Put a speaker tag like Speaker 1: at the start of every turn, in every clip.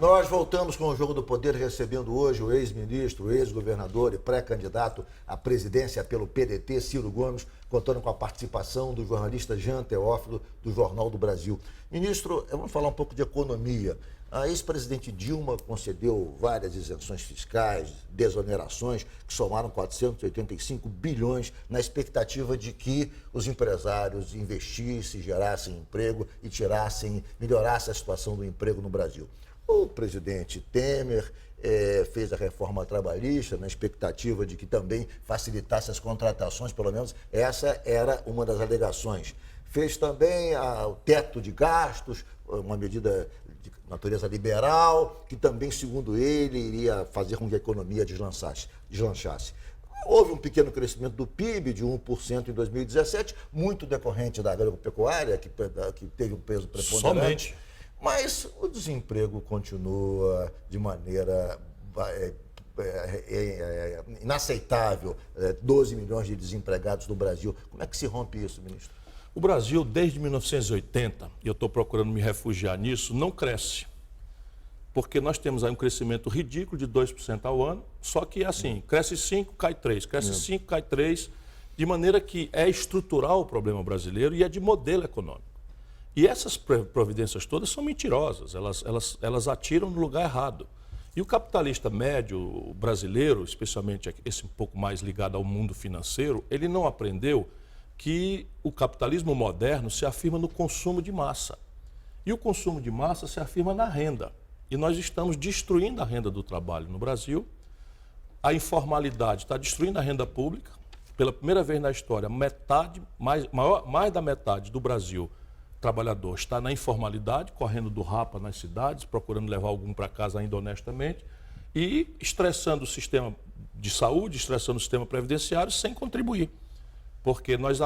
Speaker 1: Nós voltamos com o Jogo do Poder, recebendo hoje o ex-ministro, ex-governador e pré-candidato à presidência pelo PDT, Ciro Gomes, contando com a participação do jornalista Jean Teófilo, do Jornal do Brasil. Ministro, vamos falar um pouco de economia. A ex-presidente Dilma concedeu várias isenções fiscais, desonerações, que somaram 485 bilhões, na expectativa de que os empresários investissem, gerassem emprego e melhorassem a situação do emprego no Brasil. O presidente Temer fez a reforma trabalhista na expectativa de que também facilitasse as contratações, pelo menos essa era uma das alegações. Fez também o teto de gastos, uma medida de natureza liberal, que também, segundo ele, iria fazer com que a economia deslanchasse. Houve um pequeno crescimento do PIB de 1% em 2017, muito decorrente da agropecuária, que teve um peso preponderante.
Speaker 2: Somente.
Speaker 1: Mas o desemprego continua de maneira inaceitável, 12 milhões de desempregados no Brasil. Como é que se rompe isso, ministro?
Speaker 2: O Brasil, desde 1980, e eu estou procurando me refugiar nisso, não cresce. Porque nós temos aí um crescimento ridículo de 2% ao ano, só que é assim, cresce 5, cai 3, cresce 5, cai 3, de maneira que é estrutural o problema brasileiro e é de modelo econômico. E essas providências todas são mentirosas, elas atiram no lugar errado. E o capitalista médio brasileiro, especialmente esse um pouco mais ligado ao mundo financeiro, ele não aprendeu que o capitalismo moderno se afirma no consumo de massa. E o consumo de massa se afirma na renda. E nós estamos destruindo a renda do trabalho no Brasil. A informalidade está destruindo a renda pública. Pela primeira vez na história, mais da metade do Brasil trabalhador está na informalidade, correndo do rapa nas cidades, procurando levar algum para casa ainda honestamente, e estressando o sistema de saúde, estressando o sistema previdenciário sem contribuir. Porque nós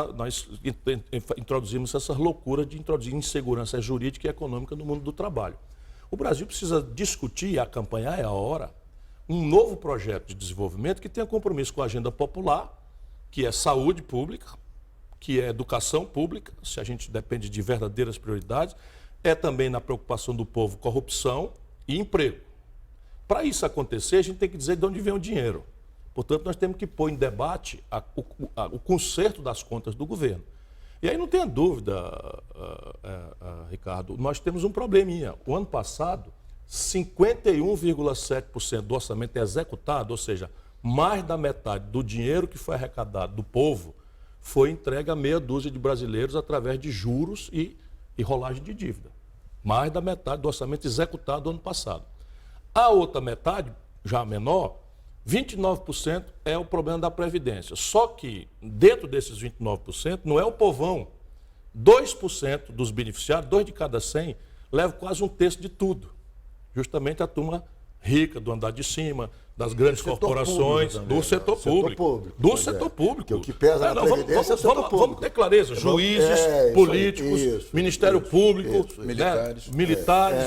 Speaker 2: introduzimos essas loucuras de introduzir insegurança jurídica e econômica no mundo do trabalho. O Brasil precisa discutir e acompanhar, é a hora, um novo projeto de desenvolvimento que tenha compromisso com a agenda popular, que é saúde pública, que é educação pública, se a gente depende de verdadeiras prioridades, é também na preocupação do povo corrupção e emprego. Para isso acontecer, a gente tem que dizer de onde vem o dinheiro. Portanto, nós temos que pôr em debate o conserto das contas do governo. E aí não tenha dúvida, Ricardo, nós temos um probleminha. O ano passado, 51,7% do orçamento é executado, ou seja, mais da metade do dinheiro que foi arrecadado do povo foi entregue a meia dúzia de brasileiros através de juros e rolagem de dívida. Mais da metade do orçamento executado do ano passado. A outra metade, já menor, 29% é o problema da Previdência. Só que, dentro desses 29%, não é o povão. 2% dos beneficiários, 2 de cada 100, levam quase um terço de tudo. Justamente a turma rica, do andar de cima, das grandes corporações, do setor público. Do setor público.
Speaker 1: Que o que pesa na Previdência é o setor público.
Speaker 2: Vamos ter clareza. Juízes, políticos, Ministério Público, militares,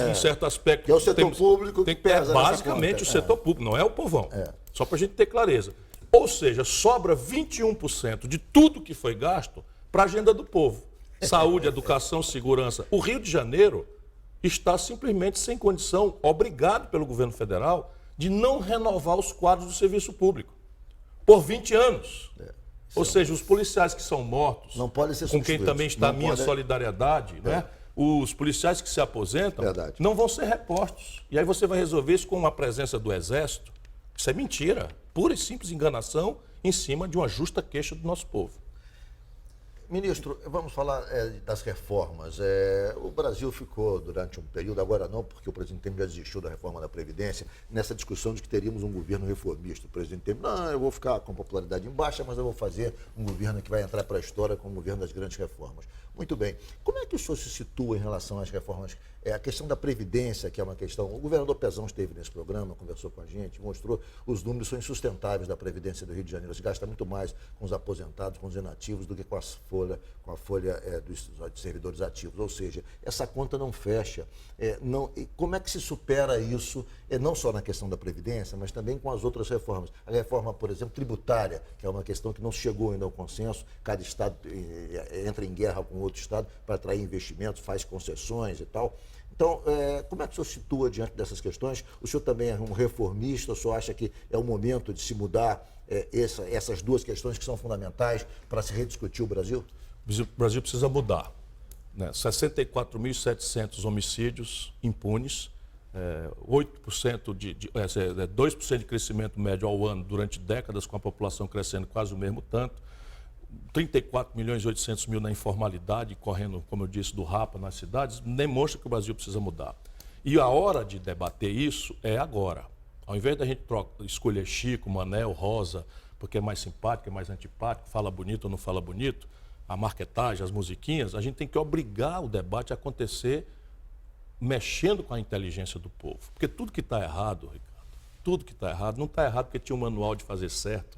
Speaker 2: em certo aspecto.
Speaker 1: Que é o setor público
Speaker 2: que pesa basicamente o setor público, não é o povão. Só para a gente ter clareza. Ou seja, sobra 21% de tudo que foi gasto para a agenda do povo. Saúde, educação, segurança. O Rio de Janeiro está simplesmente sem condição, obrigado pelo governo federal, de não renovar os quadros do serviço público por 20 anos. Ou seja, os policiais que são mortos,
Speaker 1: não podem ser
Speaker 2: com quem também está a minha solidariedade, né? Os policiais que se aposentam não vão ser repostos. E aí você vai resolver isso com uma presença do Exército. Isso é mentira, pura e simples enganação em cima de uma justa queixa do nosso povo.
Speaker 1: Ministro, vamos falar das reformas. O Brasil ficou durante um período, agora não, porque o presidente Temer já desistiu da reforma da Previdência, nessa discussão de que teríamos um governo reformista. O presidente Temer, não, eu vou ficar com popularidade em baixa, mas eu vou fazer um governo que vai entrar para a história como o governo das grandes reformas. Muito bem. Como é que o senhor se situa em relação às reformas? A questão da Previdência, que é uma questão... O governador Pezão esteve nesse programa, conversou com a gente, mostrou os números são insustentáveis da Previdência do Rio de Janeiro. Se gasta muito mais com os aposentados, com os inativos, do que com a folha dos servidores ativos. Ou seja, essa conta não fecha. Como é que se supera isso, não só na questão da Previdência, mas também com as outras reformas? A reforma, por exemplo, tributária, que é uma questão que não chegou ainda ao consenso. Cada estado entra em guerra com outro estado para atrair investimentos, faz concessões e tal. Então, como é que o senhor se situa diante dessas questões? O senhor também é um reformista, o senhor acha que é o momento de se mudar essas duas questões que são fundamentais para se rediscutir o Brasil?
Speaker 2: O Brasil precisa mudar, né? 64.700 homicídios impunes, 2% de crescimento médio ao ano durante décadas, com a população crescendo quase o mesmo tanto, 34.800.000 na informalidade, correndo, como eu disse, do rapa nas cidades, demonstra que o Brasil precisa mudar. E a hora de debater isso é agora. Ao invés da gente escolher Chico, Manel, Rosa, porque é mais simpático, é mais antipático, fala bonito ou não fala bonito, a marketagem, as musiquinhas, a gente tem que obrigar o debate a acontecer mexendo com a inteligência do povo. Porque tudo que está errado, Ricardo, tudo que está errado, não está errado porque tinha um manual de fazer certo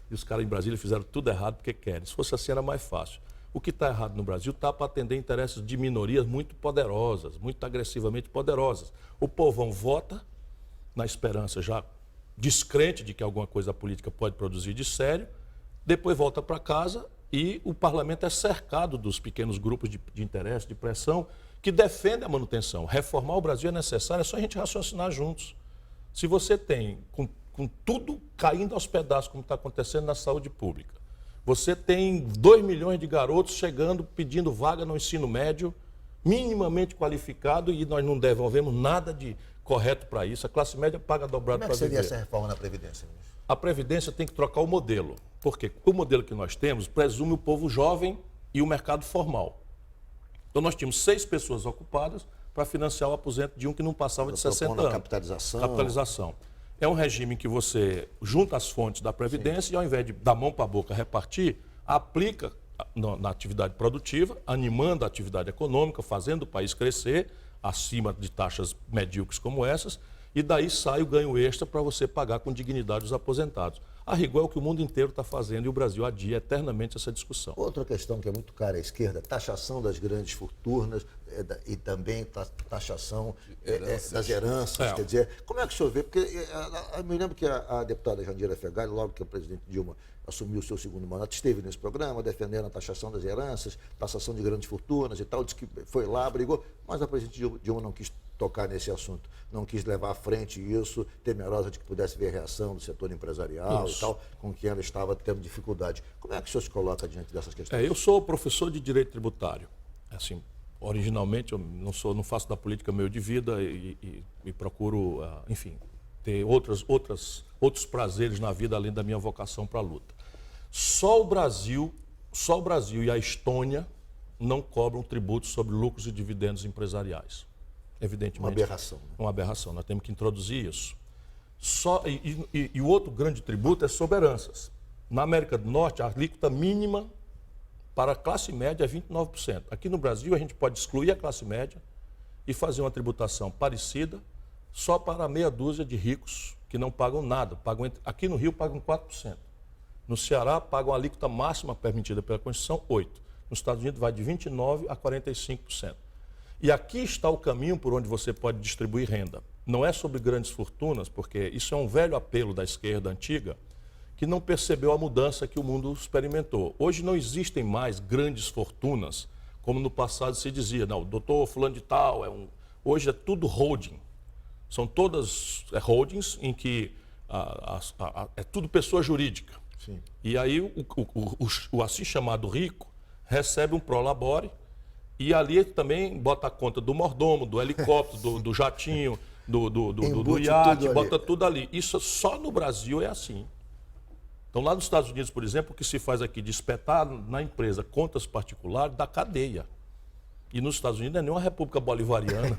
Speaker 2: e os caras em Brasília fizeram tudo errado porque querem. Se fosse assim era mais fácil. O que está errado no Brasil está para atender interesses de minorias muito poderosas, muito agressivamente poderosas. O povão vota na esperança já descrente de que alguma coisa a política pode produzir de sério, depois volta para casa e o parlamento é cercado dos pequenos grupos de interesse, de pressão, que defendem a manutenção. Reformar o Brasil é necessário, é só a gente raciocinar juntos. Se você tem, com tudo caindo aos pedaços, como está acontecendo na saúde pública, você tem 2 milhões de garotos chegando, pedindo vaga no ensino médio, minimamente qualificado, e nós não devolvemos nada de correto para isso. A classe média paga dobrado para viver.
Speaker 1: Como é que seria essa reforma na Previdência, ministro?
Speaker 2: A Previdência tem que trocar o modelo. Por quê? O modelo que nós temos presume o povo jovem e o mercado formal. Então nós tínhamos 6 pessoas ocupadas para financiar o aposento de um que não passava de 60 anos.
Speaker 1: Capitalização.
Speaker 2: Capitalização. É um regime em que você junta as fontes da Previdência e, ao invés de dar mão para a boca repartir, aplica na atividade produtiva, animando a atividade econômica, fazendo o país crescer acima de taxas medíocres como essas, e daí sai o ganho extra para você pagar com dignidade os aposentados. A rigor é o que o mundo inteiro está fazendo e o Brasil adia eternamente essa discussão.
Speaker 1: Outra questão que é muito cara à esquerda, taxação das grandes fortunas e também taxação das heranças. Quer dizer, como é que o senhor vê? Porque eu me lembro que a deputada Jandira Fegali, logo que a presidente Dilma assumiu o seu segundo mandato, esteve nesse programa defendendo a taxação das heranças, taxação de grandes fortunas e tal, disse que foi lá, brigou, mas a presidente Dilma não quis tocar nesse assunto, não quis levar à frente isso, temerosa de que pudesse ver a reação do setor empresarial e tal, com que ela estava tendo dificuldade. Como é que o senhor se coloca diante dessas questões?
Speaker 2: Eu sou professor de direito tributário. Assim, originalmente eu não faço da política meio de vida e procuro, enfim, ter outros prazeres na vida além da minha vocação para a luta. Só o Brasil e a Estônia não cobram tributos sobre lucros e dividendos empresariais. Evidentemente.
Speaker 1: Uma aberração.
Speaker 2: Uma aberração, nós temos que introduzir isso. E o outro grande tributo é sobre heranças. Na América do Norte, a alíquota mínima para a classe média é 29%. Aqui no Brasil, a gente pode excluir a classe média e fazer uma tributação parecida só para meia dúzia de ricos que não pagam nada. Aqui no Rio pagam 4%. No Ceará pagam a alíquota máxima permitida pela Constituição, 8%. Nos Estados Unidos vai de 29% a 45%. E aqui está o caminho por onde você pode distribuir renda. Não é sobre grandes fortunas, porque isso é um velho apelo da esquerda antiga, que não percebeu a mudança que o mundo experimentou. Hoje não existem mais grandes fortunas, como no passado se dizia, não, o doutor fulano de tal Hoje é tudo holding. São todas holdings em que é tudo pessoa jurídica.
Speaker 1: Sim.
Speaker 2: E aí o assim chamado rico recebe um prolabore e ali também bota a conta do mordomo, do helicóptero, do jatinho, do iate, bota tudo ali. Isso só no Brasil é assim. Então, lá nos Estados Unidos, por exemplo, o que se faz aqui de espetar na empresa contas particulares da cadeia. E nos Estados Unidos não é nenhuma república bolivariana.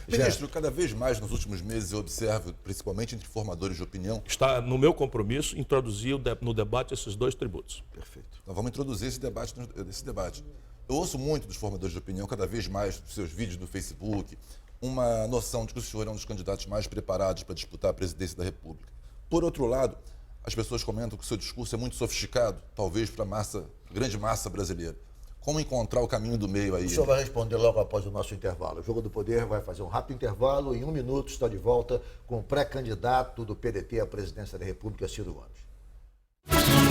Speaker 3: Ministro, cada vez mais nos últimos meses eu observo, principalmente entre formadores de opinião...
Speaker 2: Está no meu compromisso introduzir no debate esses 2 tributos.
Speaker 3: Perfeito. Então vamos introduzir esse debate. Eu ouço muito dos formadores de opinião, cada vez mais dos seus vídeos no Facebook, uma noção de que o senhor é um dos candidatos mais preparados para disputar a presidência da República. Por outro lado, as pessoas comentam que o seu discurso é muito sofisticado, talvez para a grande massa brasileira. Como encontrar o caminho do meio aí?
Speaker 1: O senhor vai responder logo após o nosso intervalo. O Jogo do Poder vai fazer um rápido intervalo. Em 1 minuto está de volta com o pré-candidato do PDT à presidência da República, Ciro Gomes.